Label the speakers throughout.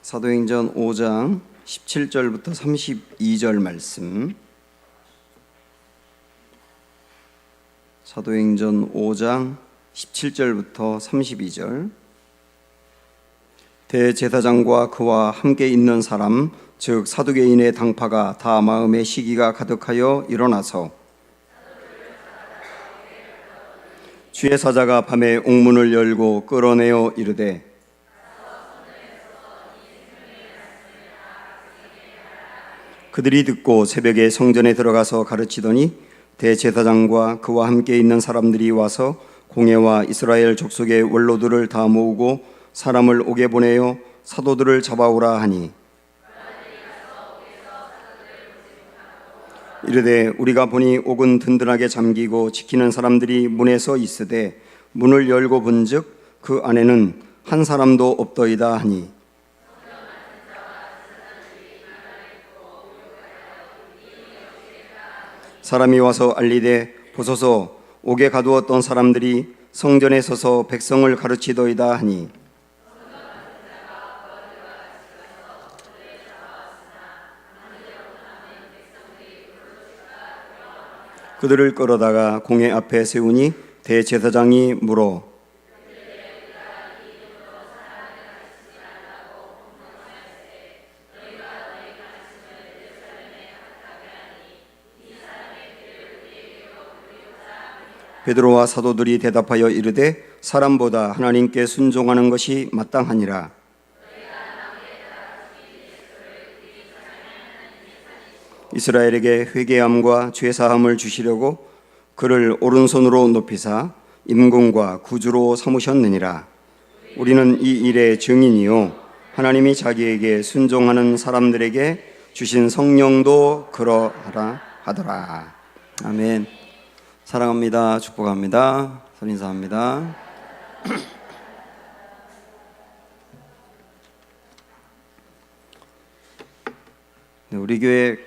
Speaker 1: 사도행전 5장 17절부터 32절 말씀. 사도행전 5장 17절부터 32절. 대제사장과 그와 함께 있는 사람 즉 사두개인의 당파가 다 마음의 시기가 가득하여 일어나서 주의 사자가 밤에 옥문을 열고 끌어내어 이르되 그들이 듣고 새벽에 성전에 들어가서 가르치더니 대제사장과 그와 함께 있는 사람들이 와서 공회와 이스라엘 족속의 원로들을 다 모으고 사람을 옥에 보내어 사도들을 잡아오라 하니 이르되 우리가 보니 옥은 든든하게 잠기고 지키는 사람들이 문에 서 있으되 문을 열고 본즉 그 안에는 한 사람도 없더이다 하니 사람이 와서 알리되 보소서 옥에 가두었던 사람들이 성전에 서서 백성을 가르치더이다 하니 그들을 끌어다가 공회 앞에 세우니 대제사장이 물어 베드로와 사도들이 대답하여 이르되 사람보다 하나님께 순종하는 것이 마땅하니라. 이스라엘에게 회개함과 죄사함을 주시려고 그를 오른손으로 높이사 임금과 구주로 삼으셨느니라. 우리는 이 일의 증인이요 하나님이 자기에게 순종하는 사람들에게 주신 성령도 그러하라 하더라. 아멘. 사랑합니다. 축복합니다. 선인사합니다. 네, 우리 교회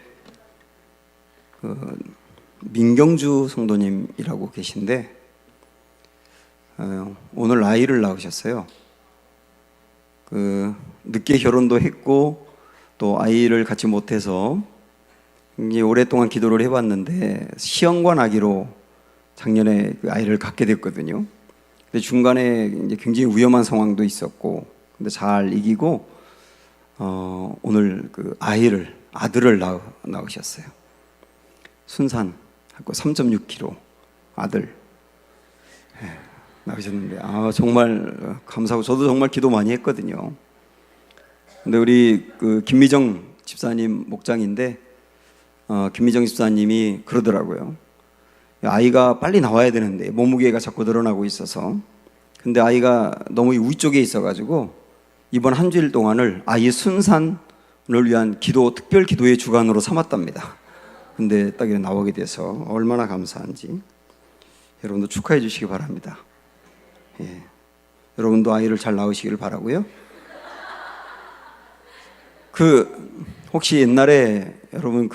Speaker 1: 민경주 성도님이라고 계신데 오늘 아이를 낳으셨어요. 늦게 결혼도 했고 또 아이를 갖지 못해서 이제 오랫동안 기도를 해봤는데 시험관 아기로 작년에 그 아이를 갖게 됐거든요. 근데 중간에 이제 굉장히 위험한 상황도 있었고, 근데 잘 이기고 오늘 그 아들을 낳으셨어요. 순산하고 3.6kg 아들 낳으셨는데 정말 감사하고 저도 정말 기도 많이 했거든요. 근데 우리 그 김미정 집사님 목장인데 김미정 집사님이 그러더라고요. 아이가 빨리 나와야 되는데 몸무게가 자꾸 늘어나고 있어서, 근데 아이가 너무 위쪽에 있어가지고 이번 한 주일 동안을 아이 순산을 위한 특별 기도의 주간으로 삼았답니다. 근데 딱 이렇게 나오게 돼서 얼마나 감사한지 여러분도 축하해 주시기 바랍니다. 예. 여러분도 아이를 잘 낳으시길 바라고요. 혹시 옛날에 여러분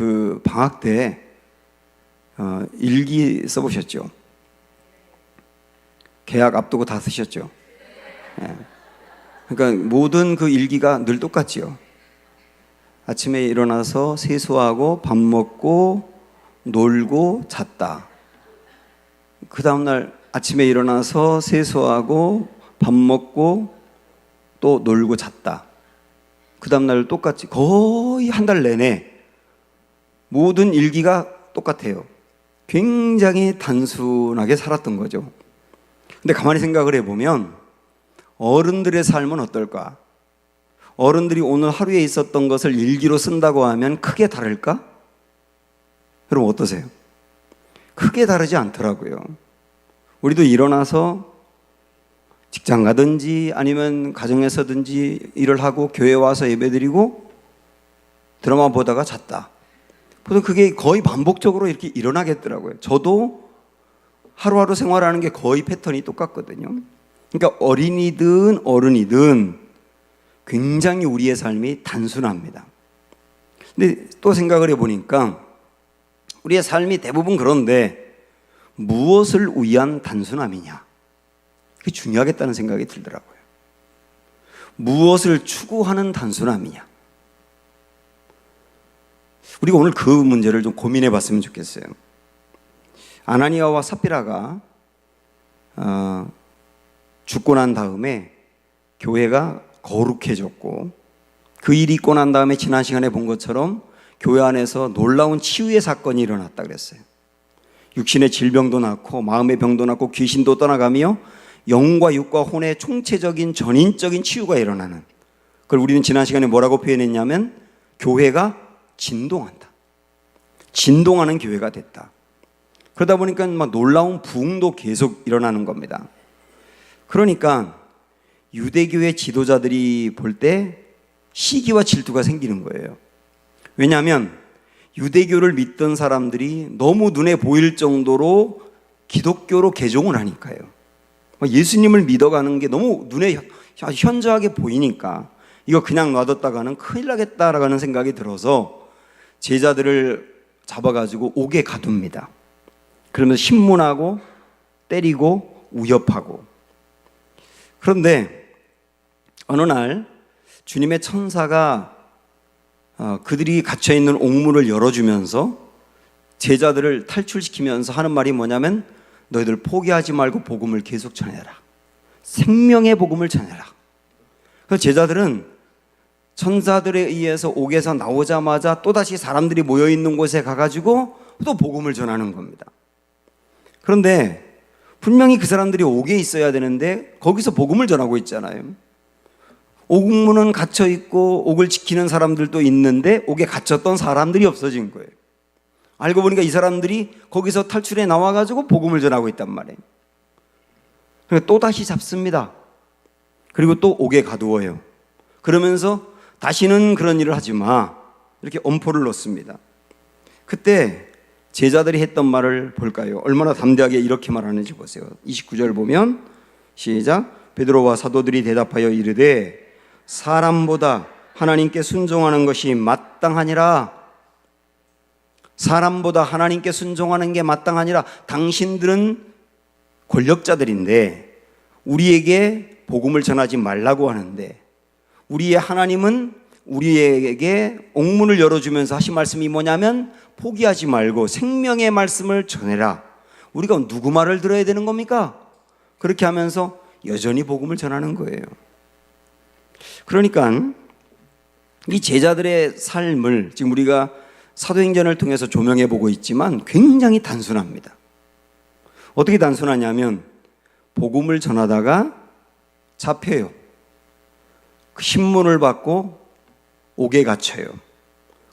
Speaker 1: 방학 때 일기 써보셨죠? 개학 앞두고 다 쓰셨죠? 예. 그러니까 모든 그 일기가 늘 똑같지요. 아침에 일어나서 세수하고 밥 먹고 놀고 잤다. 그 다음날 아침에 일어나서 세수하고 밥 먹고 또 놀고 잤다. 그 다음날 똑같이 거의 한 달 내내 모든 일기가 똑같아요. 굉장히 단순하게 살았던 거죠. 근데 가만히 생각을 해보면 어른들의 삶은 어떨까? 어른들이 오늘 하루에 있었던 것을 일기로 쓴다고 하면 크게 다를까? 여러분 어떠세요? 크게 다르지 않더라고요. 우리도 일어나서 직장 가든지 아니면 가정에서든지 일을 하고 교회 와서 예배드리고 드라마 보다가 잤다. 보통 그게 거의 반복적으로 이렇게 일어나겠더라고요. 저도 하루하루 생활하는 게 거의 패턴이 똑같거든요. 그러니까 어린이든 어른이든 굉장히 우리의 삶이 단순합니다. 근데 또 생각을 해보니까 우리의 삶이 대부분 그런데 무엇을 위한 단순함이냐? 그게 중요하겠다는 생각이 들더라고요. 무엇을 추구하는 단순함이냐? 우리가 오늘 그 문제를 좀 고민해 봤으면 좋겠어요. 아나니아와 삽비라가 죽고 난 다음에 교회가 거룩해졌고, 그 일이 있고 난 다음에 지난 시간에 본 것처럼 교회 안에서 놀라운 치유의 사건이 일어났다 그랬어요. 육신의 질병도 낫고 마음의 병도 낫고 귀신도 떠나가며 영과 육과 혼의 총체적인 전인적인 치유가 일어나는, 그걸 우리는 지난 시간에 뭐라고 표현했냐면 교회가 진동한다, 진동하는 교회가 됐다. 그러다 보니까 막 놀라운 부흥도 계속 일어나는 겁니다. 그러니까 유대교의 지도자들이 볼 때 시기와 질투가 생기는 거예요. 왜냐하면 유대교를 믿던 사람들이 너무 눈에 보일 정도로 기독교로 개종을 하니까요. 예수님을 믿어가는 게 너무 눈에 현저하게 보이니까 이거 그냥 놔뒀다가는 큰일 나겠다라는 생각이 들어서 제자들을 잡아가지고 옥에 가둡니다. 그러면서 신문하고 때리고 위협하고. 그런데 어느 날 주님의 천사가 그들이 갇혀있는 옥문을 열어주면서 제자들을 탈출시키면서 하는 말이 뭐냐면, 너희들 포기하지 말고 복음을 계속 전해라. 생명의 복음을 전해라. 그래서 제자들은 천사들에 의해서 옥에서 나오자마자 또다시 사람들이 모여있는 곳에 가가지고 또 복음을 전하는 겁니다. 그런데 분명히 그 사람들이 옥에 있어야 되는데 거기서 복음을 전하고 있잖아요. 옥문은 갇혀있고 옥을 지키는 사람들도 있는데 옥에 갇혔던 사람들이 없어진 거예요. 알고 보니까 이 사람들이 거기서 탈출해 나와가지고 복음을 전하고 있단 말이에요. 그러니까 또다시 잡습니다. 그리고 또 옥에 가두어요. 그러면서 다시는 그런 일을 하지 마, 이렇게 엄포를 놓습니다. 그때 제자들이 했던 말을 볼까요? 얼마나 담대하게 이렇게 말하는지 보세요. 29절 보면 시작. 베드로와 사도들이 대답하여 이르되 사람보다 하나님께 순종하는 것이 마땅하니라. 사람보다 하나님께 순종하는 게 마땅하니라. 당신들은 권력자들인데 우리에게 복음을 전하지 말라고 하는데, 우리의 하나님은 우리에게 옥문을 열어주면서 하신 말씀이 뭐냐면 포기하지 말고 생명의 말씀을 전해라. 우리가 누구 말을 들어야 되는 겁니까? 그렇게 하면서 여전히 복음을 전하는 거예요. 그러니까 이 제자들의 삶을 지금 우리가 사도행전을 통해서 조명해 보고 있지만 굉장히 단순합니다. 어떻게 단순하냐면 복음을 전하다가 잡혀요. 그 신문을 받고 옥에 갇혀요.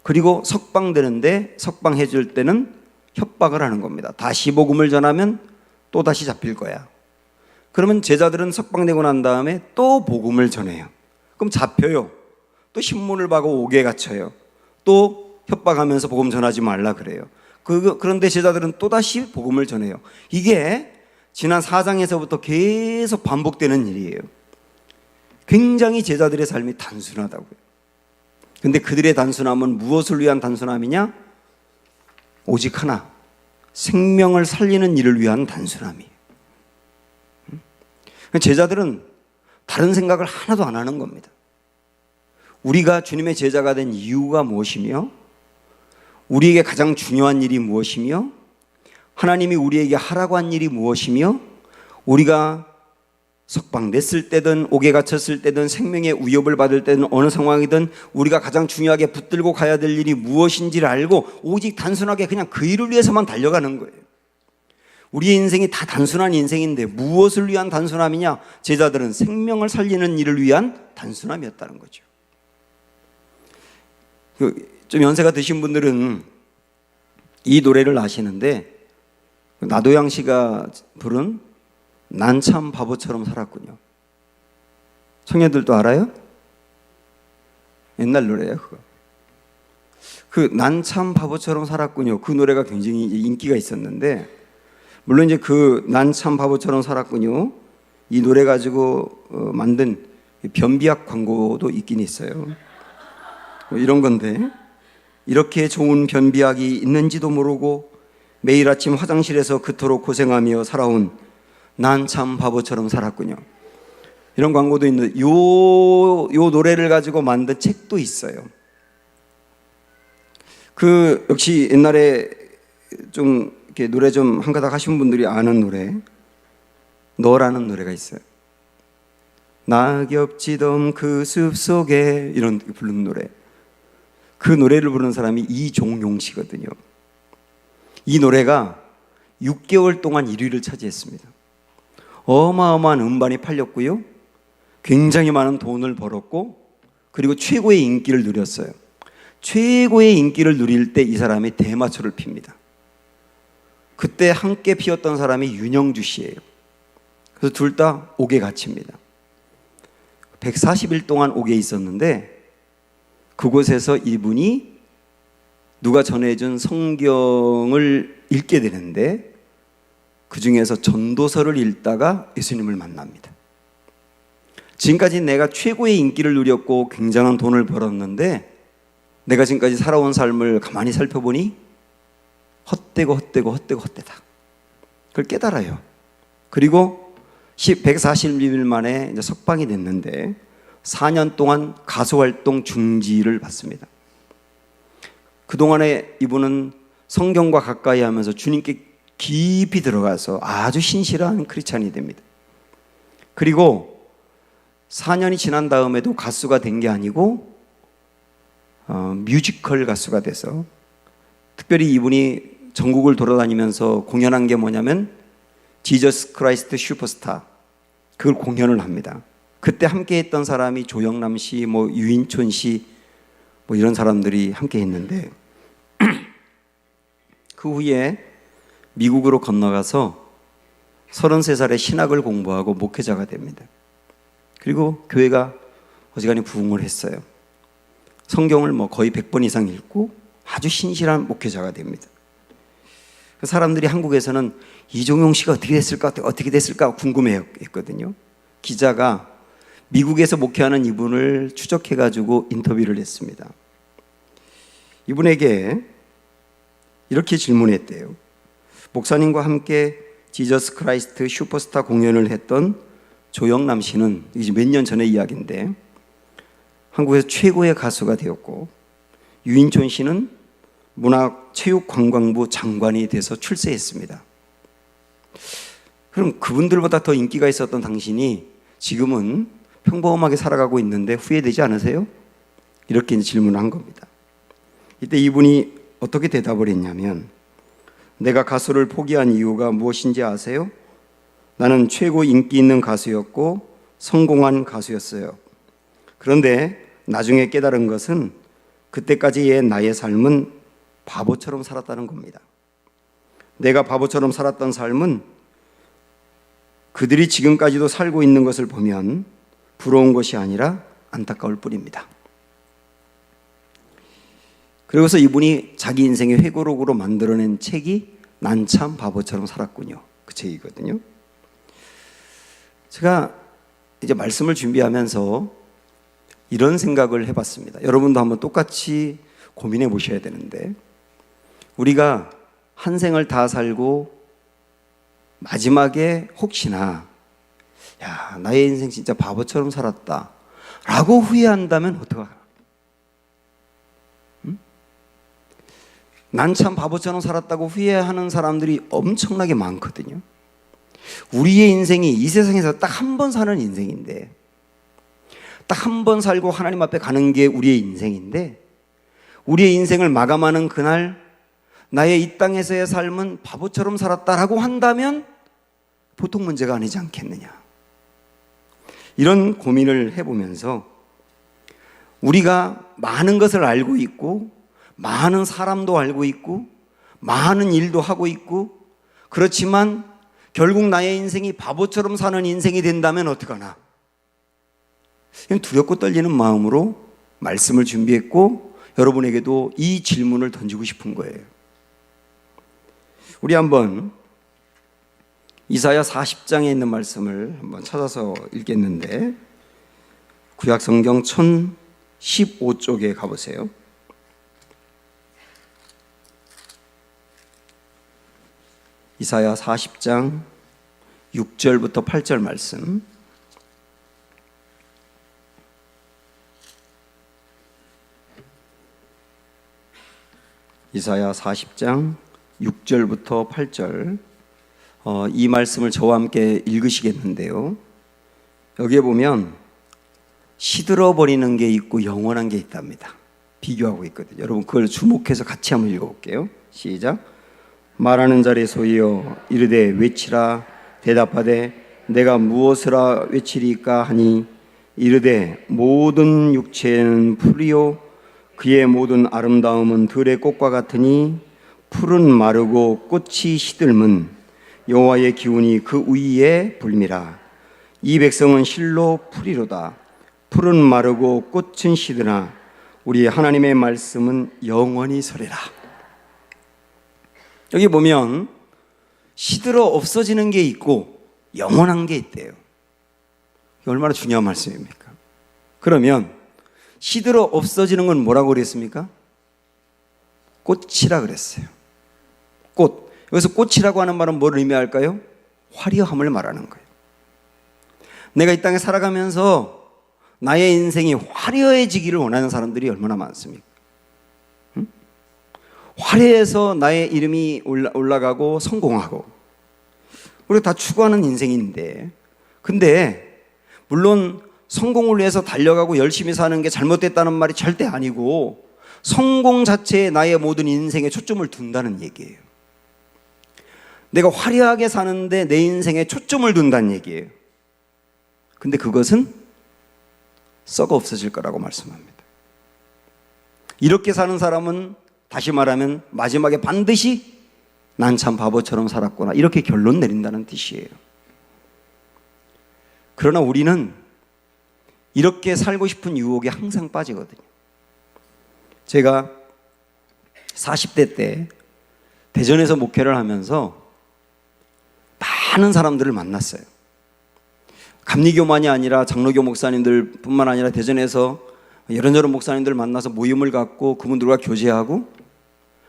Speaker 1: 그리고 석방되는데 석방해 줄 때는 협박을 하는 겁니다. 다시 복음을 전하면 또 다시 잡힐 거야. 그러면 제자들은 석방되고 난 다음에 또 복음을 전해요. 그럼 잡혀요. 또 신문을 받고 옥에 갇혀요. 또 협박하면서 복음 전하지 말라 그래요. 그런데 제자들은 또다시 복음을 전해요. 이게 지난 4장에서부터 계속 반복되는 일이에요. 굉장히 제자들의 삶이 단순하다고요. 근데 그들의 단순함은 무엇을 위한 단순함이냐? 오직 하나, 생명을 살리는 일을 위한 단순함이에요. 제자들은 다른 생각을 하나도 안 하는 겁니다. 우리가 주님의 제자가 된 이유가 무엇이며, 우리에게 가장 중요한 일이 무엇이며, 하나님이 우리에게 하라고 한 일이 무엇이며, 우리가 석방됐을 때든 옥에 갇혔을 때든 생명의 위협을 받을 때든 어느 상황이든 우리가 가장 중요하게 붙들고 가야 될 일이 무엇인지를 알고 오직 단순하게 그냥 그 일을 위해서만 달려가는 거예요. 우리의 인생이 다 단순한 인생인데 무엇을 위한 단순함이냐? 제자들은 생명을 살리는 일을 위한 단순함이었다는 거죠. 좀 연세가 드신 분들은 이 노래를 아시는데, 나도양 씨가 부른 난 참 바보처럼 살았군요. 청년들도 알아요? 옛날 노래예요, 그거. 그 난 참 바보처럼 살았군요. 그 노래가 굉장히 인기가 있었는데, 물론 이제 그 난 참 바보처럼 살았군요, 이 노래 가지고 만든 변비약 광고도 있긴 있어요. 이런 건데, 이렇게 좋은 변비약이 있는지도 모르고 매일 아침 화장실에서 그토록 고생하며 살아온 난 참 바보처럼 살았군요. 이런 광고도 있는데 요 노래를 가지고 만든 책도 있어요. 그 역시 옛날에 좀 이렇게 노래 좀 한가닥 하신 분들이 아는 노래, 너라는 노래가 있어요. 낙엽지던 그 숲속에, 이런 부르는 노래. 그 노래를 부르는 사람이 이종용 씨거든요. 이 노래가 6개월 동안 1위를 차지했습니다. 어마어마한 음반이 팔렸고요, 굉장히 많은 돈을 벌었고, 그리고 최고의 인기를 누렸어요. 최고의 인기를 누릴 때 이 사람이 대마초를 핍니다. 그때 함께 피웠던 사람이 윤영주 씨예요. 그래서 둘 다 옥에 갇힙니다. 140일 동안 옥에 있었는데, 그곳에서 이분이 누가 전해준 성경을 읽게 되는데, 그 중에서 전도서를 읽다가 예수님을 만납니다. 지금까지 내가 최고의 인기를 누렸고 굉장한 돈을 벌었는데, 내가 지금까지 살아온 삶을 가만히 살펴보니 헛되다. 그걸 깨달아요. 그리고 140일 만에 이제 석방이 됐는데 4년 동안 가수활동 중지를 받습니다. 그동안에 이분은 성경과 가까이 하면서 주님께 깊이 들어가서 아주 신실한 크리스찬이 됩니다. 그리고 4년이 지난 다음에도 가수가 된 게 아니고 뮤지컬 가수가 돼서, 특별히 이분이 전국을 돌아다니면서 공연한 게 뭐냐면 지저스 크라이스트 슈퍼스타, 그걸 공연을 합니다. 그때 함께 했던 사람이 조영남 씨, 유인촌 씨, 이런 사람들이 함께 했는데 그 후에 미국으로 건너가서 33살에 신학을 공부하고 목회자가 됩니다. 그리고 교회가 어지간히 부흥을 했어요. 성경을 거의 100번 이상 읽고 아주 신실한 목회자가 됩니다. 그 사람들이 한국에서는 이종용 씨가 어떻게 됐을까 궁금해했거든요. 기자가 미국에서 목회하는 이분을 추적해가지고 인터뷰를 했습니다. 이분에게 이렇게 질문했대요. 목사님과 함께 지저스 크라이스트 슈퍼스타 공연을 했던 조영남 씨는, 이제 몇 년 전의 이야기인데, 한국에서 최고의 가수가 되었고, 유인촌 씨는 문화체육관광부 장관이 돼서 출세했습니다. 그럼 그분들보다 더 인기가 있었던 당신이 지금은 평범하게 살아가고 있는데 후회되지 않으세요? 이렇게 질문을 한 겁니다. 이때 이분이 어떻게 대답을 했냐면, 내가 가수를 포기한 이유가 무엇인지 아세요? 나는 최고 인기 있는 가수였고 성공한 가수였어요. 그런데 나중에 깨달은 것은 그때까지의 나의 삶은 바보처럼 살았다는 겁니다. 내가 바보처럼 살았던 삶은 그들이 지금까지도 살고 있는 것을 보면 부러운 것이 아니라 안타까울 뿐입니다. 그래서 이분이 자기 인생의 회고록으로 만들어낸 책이 난 참 바보처럼 살았군요, 그 책이거든요. 제가 이제 말씀을 준비하면서 이런 생각을 해봤습니다. 여러분도 한번 똑같이 고민해 보셔야 되는데, 우리가 한 생을 다 살고 마지막에 혹시나 나의 인생 진짜 바보처럼 살았다 라고 후회한다면 어떡할까? 난 참 바보처럼 살았다고 후회하는 사람들이 엄청나게 많거든요. 우리의 인생이 이 세상에서 딱 한 번 사는 인생인데, 딱 한 번 살고 하나님 앞에 가는 게 우리의 인생인데, 우리의 인생을 마감하는 그날 나의 이 땅에서의 삶은 바보처럼 살았다라고 한다면 보통 문제가 아니지 않겠느냐, 이런 고민을 해보면서 우리가 많은 것을 알고 있고 많은 사람도 알고 있고 많은 일도 하고 있고, 그렇지만 결국 나의 인생이 바보처럼 사는 인생이 된다면 어떡하나, 두렵고 떨리는 마음으로 말씀을 준비했고 여러분에게도 이 질문을 던지고 싶은 거예요. 우리 한번 이사야 40장에 있는 말씀을 한번 찾아서 읽겠는데, 구약 성경 1015쪽에 가보세요. 이사야 40장 6절부터 8절 말씀. 이사야 40장 6절부터 8절 이 말씀을 저와 함께 읽으시겠는데요. 여기에 보면 시들어버리는 게 있고 영원한 게 있답니다. 비교하고 있거든요. 여러분 그걸 주목해서 같이 한번 읽어볼게요. 시작. 말하는 자리 소이여 이르되 외치라. 대답하되 내가 무엇으라 외치리까 하니 이르되 모든 육체는 풀이요 그의 모든 아름다움은 들의 꽃과 같으니 풀은 마르고 꽃이 시들면 여호와의 기운이 그 위에 불미라. 이 백성은 실로 풀이로다. 풀은 마르고 꽃은 시드나 우리 하나님의 말씀은 영원히 서리라. 여기 보면 시들어 없어지는 게 있고 영원한 게 있대요. 이게 얼마나 중요한 말씀입니까? 그러면 시들어 없어지는 건 뭐라고 그랬습니까? 꽃이라 그랬어요. 꽃. 여기서 꽃이라고 하는 말은 뭘 의미할까요? 화려함을 말하는 거예요. 내가 이 땅에 살아가면서 나의 인생이 화려해지기를 원하는 사람들이 얼마나 많습니까? 화려해서 나의 이름이 올라가고 성공하고 우리가 다 추구하는 인생인데, 근데 물론 성공을 위해서 달려가고 열심히 사는 게 잘못됐다는 말이 절대 아니고 성공 자체에 나의 모든 인생에 초점을 둔다는 얘기예요. 내가 화려하게 사는데 내 인생에 초점을 둔다는 얘기예요. 근데 그것은 썩어 없어질 거라고 말씀합니다. 이렇게 사는 사람은 다시 말하면 마지막에 반드시 난 참 바보처럼 살았구나 이렇게 결론 내린다는 뜻이에요. 그러나 우리는 이렇게 살고 싶은 유혹에 항상 빠지거든요. 제가 40대 때 대전에서 목회를 하면서 많은 사람들을 만났어요. 감리교만이 아니라 장로교 목사님들 뿐만 아니라 대전에서 이런저런 목사님들 만나서 모임을 갖고 그분들과 교제하고,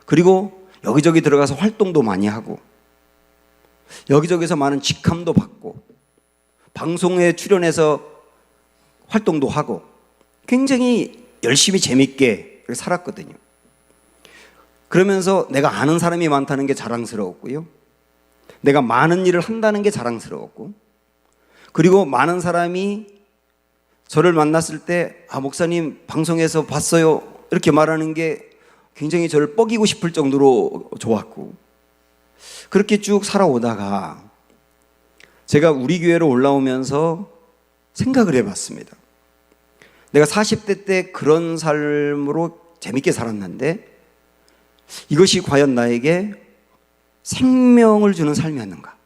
Speaker 1: 그리고 여기저기 들어가서 활동도 많이 하고, 여기저기서 많은 직함도 받고, 방송에 출연해서 활동도 하고, 굉장히 열심히 재밌게 살았거든요. 그러면서 내가 아는 사람이 많다는 게 자랑스러웠고요, 내가 많은 일을 한다는 게 자랑스러웠고, 그리고 많은 사람이 저를 만났을 때 목사님 방송에서 봤어요 이렇게 말하는 게 굉장히 저를 뻐기고 싶을 정도로 좋았고, 그렇게 쭉 살아오다가 제가 우리 교회로 올라오면서 생각을 해봤습니다. 내가 40대 때 그런 삶으로 재밌게 살았는데 이것이 과연 나에게 생명을 주는 삶이었는가?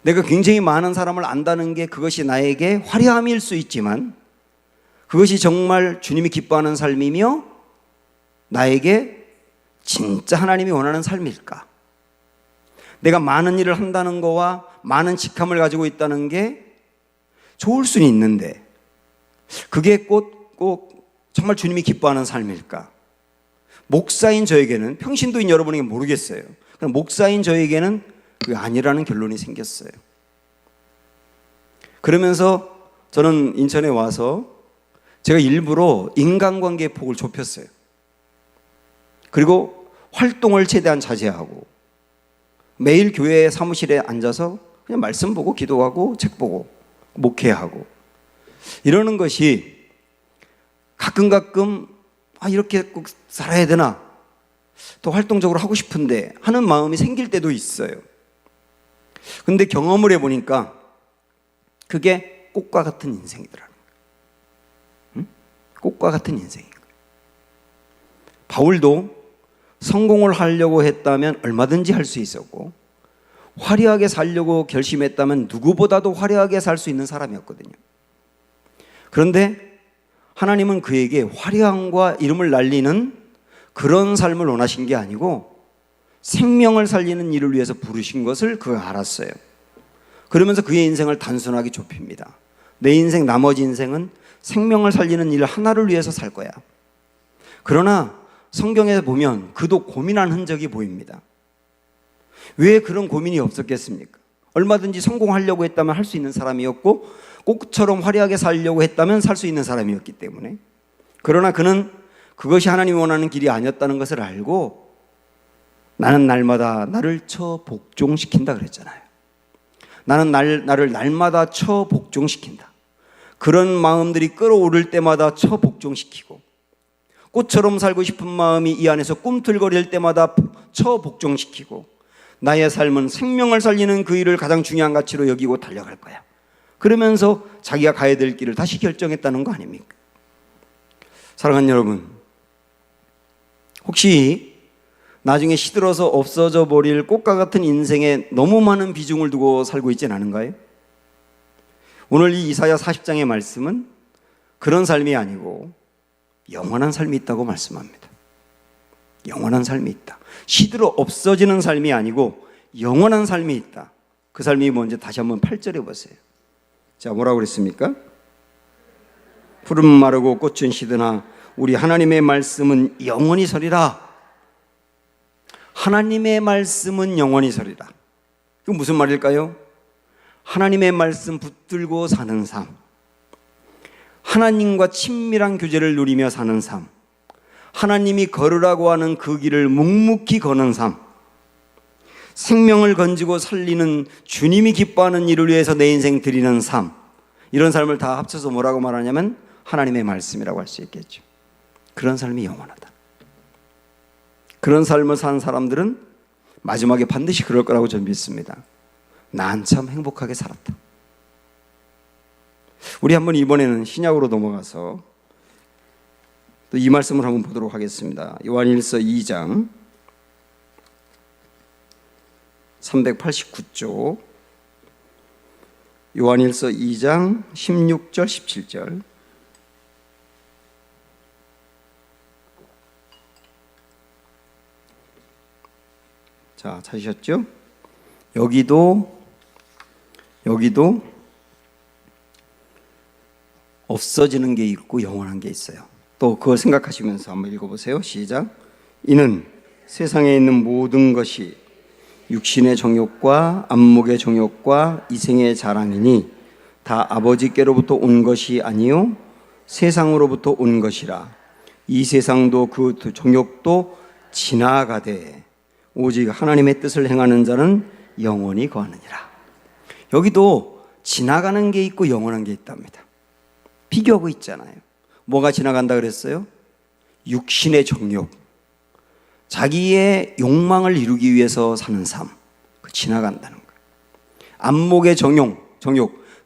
Speaker 1: 내가 굉장히 많은 사람을 안다는 게 그것이 나에게 화려함일 수 있지만 그것이 정말 주님이 기뻐하는 삶이며 나에게 진짜 하나님이 원하는 삶일까? 내가 많은 일을 한다는 거와 많은 직함을 가지고 있다는 게 좋을 수는 있는데 그게 꼭 정말 주님이 기뻐하는 삶일까? 목사인 저에게는, 평신도인 여러분에게 모르겠어요. 그냥 목사인 저에게는 그게 아니라는 결론이 생겼어요. 그러면서 저는 인천에 와서 제가 일부러 인간관계의 폭을 좁혔어요. 그리고 활동을 최대한 자제하고 매일 교회 사무실에 앉아서 그냥 말씀 보고 기도하고 책 보고 목회하고 이러는 것이 가끔 이렇게 꼭 살아야 되나, 더 활동적으로 하고 싶은데 하는 마음이 생길 때도 있어요. 근데 경험을 해보니까 그게 꽃과 같은 인생이더라고요. 꽃과 같은 인생인 거예요. 바울도 성공을 하려고 했다면 얼마든지 할 수 있었고, 화려하게 살려고 결심했다면 누구보다도 화려하게 살 수 있는 사람이었거든요. 그런데 하나님은 그에게 화려함과 이름을 날리는 그런 삶을 원하신 게 아니고 생명을 살리는 일을 위해서 부르신 것을 그가 알았어요. 그러면서 그의 인생을 단순하게 좁힙니다. 내 인생, 나머지 인생은 생명을 살리는 일 하나를 위해서 살 거야. 그러나 성경에 보면 그도 고민한 흔적이 보입니다. 왜 그런 고민이 없었겠습니까? 얼마든지 성공하려고 했다면 할 수 있는 사람이었고, 꽃처럼 화려하게 살려고 했다면 살 수 있는 사람이었기 때문에. 그러나 그는 그것이 하나님이 원하는 길이 아니었다는 것을 알고 나는 날마다 나를 처 복종시킨다 그랬잖아요. 나는 나를 날마다 처 복종시킨다. 그런 마음들이 끌어오를 때마다 처 복종시키고, 꽃처럼 살고 싶은 마음이 이 안에서 꿈틀거릴 때마다 처 복종시키고, 나의 삶은 생명을 살리는 그 일을 가장 중요한 가치로 여기고 달려갈 거야. 그러면서 자기가 가야 될 길을 다시 결정했다는 거 아닙니까? 사랑하는 여러분, 혹시 나중에 시들어서 없어져 버릴 꽃과 같은 인생에 너무 많은 비중을 두고 살고 있진 않은가요? 오늘 이 이사야 40장의 말씀은 그런 삶이 아니고 영원한 삶이 있다고 말씀합니다. 영원한 삶이 있다. 시들어 없어지는 삶이 아니고 영원한 삶이 있다. 그 삶이 뭔지 다시 한번 8절에 보세요. 자, 뭐라고 그랬습니까? 푸른 마르고 꽃은 시드나 우리 하나님의 말씀은 영원히 서리라. 하나님의 말씀은 영원히 서리라. 그건 무슨 말일까요? 하나님의 말씀 붙들고 사는 삶, 하나님과 친밀한 교제를 누리며 사는 삶, 하나님이 걸으라고 하는 그 길을 묵묵히 거는 삶, 생명을 건지고 살리는 주님이 기뻐하는 일을 위해서 내 인생 드리는 삶, 이런 삶을 다 합쳐서 뭐라고 말하냐면 하나님의 말씀이라고 할 수 있겠죠. 그런 삶이 영원하다. 그런 삶을 사는 사람들은 마지막에 반드시 그럴 거라고 저는 믿습니다. 난 참 행복하게 살았다. 우리 한번 이번에는 신약으로 넘어가서 또 이 말씀을 한번 보도록 하겠습니다. 요한일서 2장 389쪽, 요한일서 2장 16절 17절. 자, 찾으셨죠? 여기도 없어지는 게 있고 영원한 게 있어요. 또 그걸 생각하시면서 한번 읽어보세요. 시작. 이는 세상에 있는 모든 것이 육신의 정욕과 안목의 정욕과 이생의 자랑이니 다 아버지께로부터 온 것이 아니요 세상으로부터 온 것이라. 이 세상도 그 정욕도 지나가되 오직 하나님의 뜻을 행하는 자는 영원히 거하느니라. 여기도 지나가는 게 있고 영원한 게 있답니다. 비교하고 있잖아요. 뭐가 지나간다 그랬어요? 육신의 정욕, 자기의 욕망을 이루기 위해서 사는 삶, 그 지나간다는 거예요. 안목의 정욕,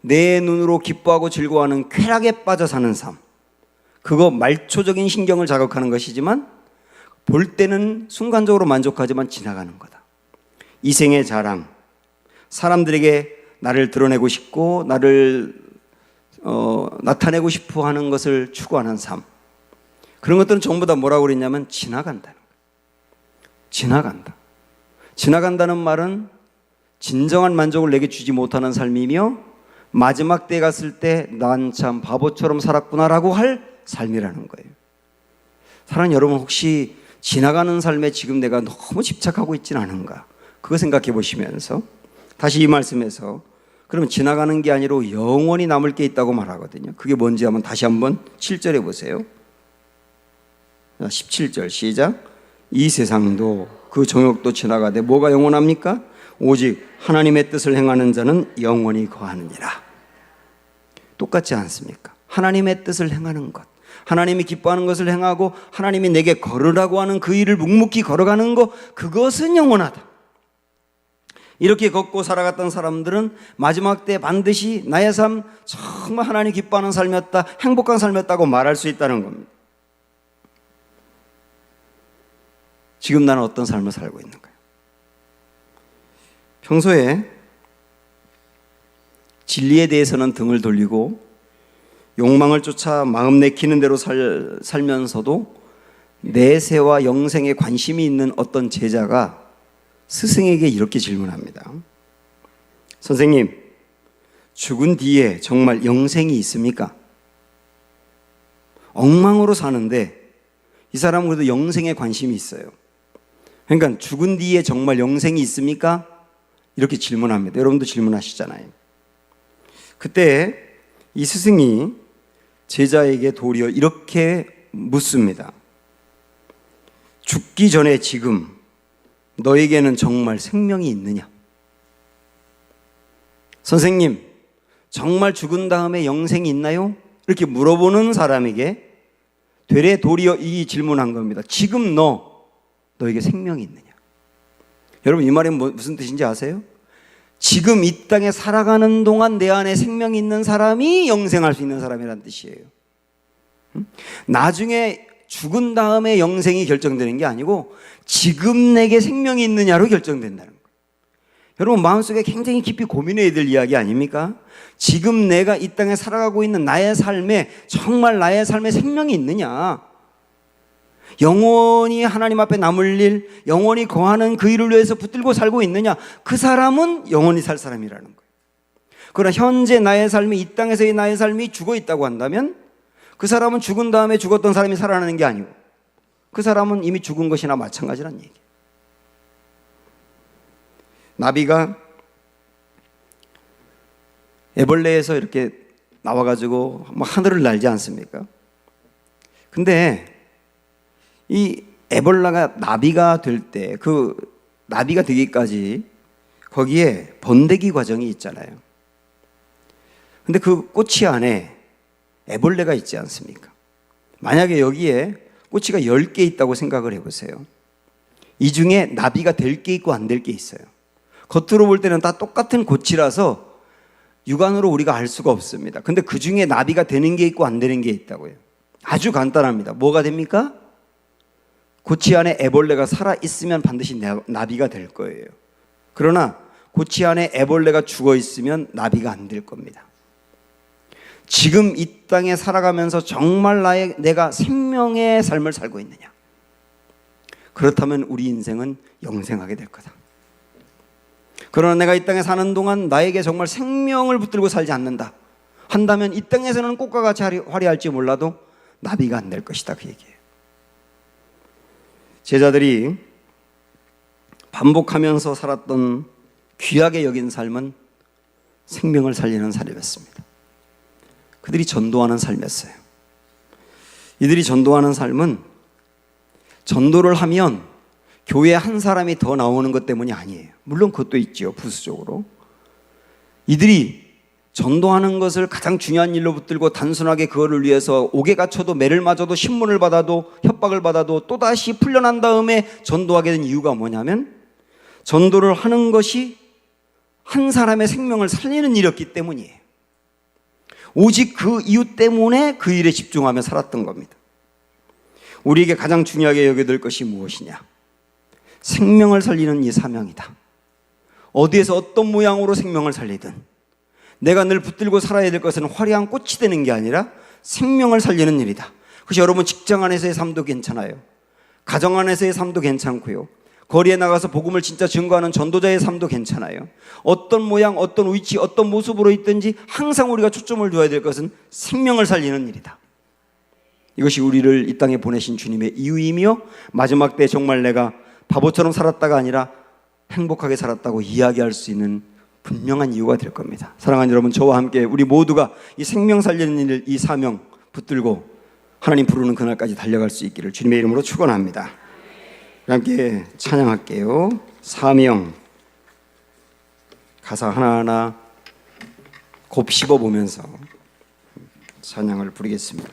Speaker 1: 내 눈으로 기뻐하고 즐거워하는 쾌락에 빠져 사는 삶, 그거 말초적인 신경을 자극하는 것이지만 볼 때는 순간적으로 만족하지만 지나가는 거다. 이생의 자랑, 사람들에게 나를 드러내고 싶고 나를 나타내고 싶어 하는 것을 추구하는 삶, 그런 것들은 전부 다 뭐라고 그랬냐면 지나간다는 거예요. 지나간다. 지나간다는 말은 진정한 만족을 내게 주지 못하는 삶이며 마지막 때에 갔을 때 난 참 바보처럼 살았구나라고 할 삶이라는 거예요. 사랑하는 여러분, 혹시 지나가는 삶에 지금 내가 너무 집착하고 있지는 않은가? 그거 생각해 보시면서 다시 이 말씀에서 그러면 지나가는 게 아니라 영원히 남을 게 있다고 말하거든요. 그게 뭔지 한번 다시 한번 7절에 보세요. 17절 시작. 이 세상도 그 정욕도 지나가되 뭐가 영원합니까? 오직 하나님의 뜻을 행하는 자는 영원히 거하느니라. 똑같지 않습니까? 하나님의 뜻을 행하는 것, 하나님이 기뻐하는 것을 행하고 하나님이 내게 걸으라고 하는 그 일을 묵묵히 걸어가는 것, 그것은 영원하다. 이렇게 걷고 살아갔던 사람들은 마지막 때 반드시 나의 삶 정말 하나님 기뻐하는 삶이었다, 행복한 삶이었다고 말할 수 있다는 겁니다. 지금 나는 어떤 삶을 살고 있는가요? 평소에 진리에 대해서는 등을 돌리고 욕망을 쫓아 마음 내키는 대로 살면서도 내세와 영생에 관심이 있는 어떤 제자가 스승에게 이렇게 질문합니다. 선생님, 죽은 뒤에 정말 영생이 있습니까? 엉망으로 사는데 이 사람은 그래도 영생에 관심이 있어요. 그러니까 죽은 뒤에 정말 영생이 있습니까? 이렇게 질문합니다. 여러분도 질문하시잖아요. 그때 이 스승이 제자에게 도리어 이렇게 묻습니다. 죽기 전에 지금 너에게는 정말 생명이 있느냐? 선생님, 정말 죽은 다음에 영생이 있나요? 이렇게 물어보는 사람에게 되레 도리어 이 질문한 겁니다. 지금 너에게 생명이 있느냐? 여러분, 이 말이 무슨 뜻인지 아세요? 지금 이 땅에 살아가는 동안 내 안에 생명이 있는 사람이 영생할 수 있는 사람이라는 뜻이에요. 나중에 죽은 다음에 영생이 결정되는 게 아니고 지금 내게 생명이 있느냐로 결정된다는 거예요. 여러분, 마음속에 굉장히 깊이 고민해야 될 이야기 아닙니까? 지금 내가 이 땅에 살아가고 있는 나의 삶에 정말 나의 삶에 생명이 있느냐? 영원히 하나님 앞에 남을 일, 영원히 거하는 그 일을 위해서 붙들고 살고 있느냐? 그 사람은 영원히 살 사람이라는 거예요. 그러나 현재 나의 삶이, 이 땅에서의 나의 삶이 죽어 있다고 한다면 그 사람은 죽은 다음에 죽었던 사람이 살아나는 게 아니고 그 사람은 이미 죽은 것이나 마찬가지란 얘기예요. 나비가 애벌레에서 이렇게 나와가지고 막 하늘을 날지 않습니까? 근데 이 애벌레가 나비가 될 때, 그 나비가 되기까지 거기에 번데기 과정이 있잖아요. 근데 그 꼬치 안에 애벌레가 있지 않습니까? 만약에 여기에 꼬치가 10개 있다고 생각을 해보세요. 이 중에 나비가 될 게 있고 안 될 게 있어요. 겉으로 볼 때는 다 똑같은 꼬치라서 육안으로 우리가 알 수가 없습니다. 근데 그 중에 나비가 되는 게 있고 안 되는 게 있다고요. 아주 간단합니다. 뭐가 됩니까? 고치 안에 애벌레가 살아있으면 반드시 나비가 될 거예요. 그러나 고치 안에 애벌레가 죽어 있으면 나비가 안 될 겁니다. 지금 이 땅에 살아가면서 정말 내가 생명의 삶을 살고 있느냐? 그렇다면 우리 인생은 영생하게 될 거다. 그러나 내가 이 땅에 사는 동안 나에게 정말 생명을 붙들고 살지 않는다 한다면 이 땅에서는 꽃과 같이 화려할지 몰라도 나비가 안 될 것이다, 그 얘기예요. 제자들이 반복하면서 살았던 귀하게 여긴 삶은 생명을 살리는 삶이었습니다. 그들이 전도하는 삶이었어요. 이들이 전도하는 삶은 전도를 하면 교회에 한 사람이 더 나오는 것 때문이 아니에요. 물론 그것도 있죠, 부수적으로. 이들이 전도하는 것을 가장 중요한 일로 붙들고 단순하게 그거를 위해서 옥에 갇혀도 매를 맞아도 신문을 받아도 협박을 받아도 또다시 풀려난 다음에 전도하게 된 이유가 뭐냐면 전도를 하는 것이 한 사람의 생명을 살리는 일이었기 때문이에요. 오직 그 이유 때문에 그 일에 집중하며 살았던 겁니다. 우리에게 가장 중요하게 여겨야 될 것이 무엇이냐? 생명을 살리는 이 사명이다. 어디에서 어떤 모양으로 생명을 살리든 내가 늘 붙들고 살아야 될 것은 화려한 꽃이 되는 게 아니라 생명을 살리는 일이다. 그것이 여러분 직장 안에서의 삶도 괜찮아요. 가정 안에서의 삶도 괜찮고요. 거리에 나가서 복음을 진짜 증거하는 전도자의 삶도 괜찮아요. 어떤 모양, 어떤 위치, 어떤 모습으로 있든지 항상 우리가 초점을 두어야 될 것은 생명을 살리는 일이다. 이것이 우리를 이 땅에 보내신 주님의 이유이며 마지막 때 정말 내가 바보처럼 살았다가 아니라 행복하게 살았다고 이야기할 수 있는 분명한 이유가 될 겁니다. 사랑하는 여러분, 저와 함께 우리 모두가 이 생명 살리는 일, 이 사명 붙들고 하나님 부르는 그날까지 달려갈 수 있기를 주님의 이름으로 축원합니다. 함께 찬양할게요. 사명 가사 하나하나 곱씹어 보면서 찬양을 부르겠습니다.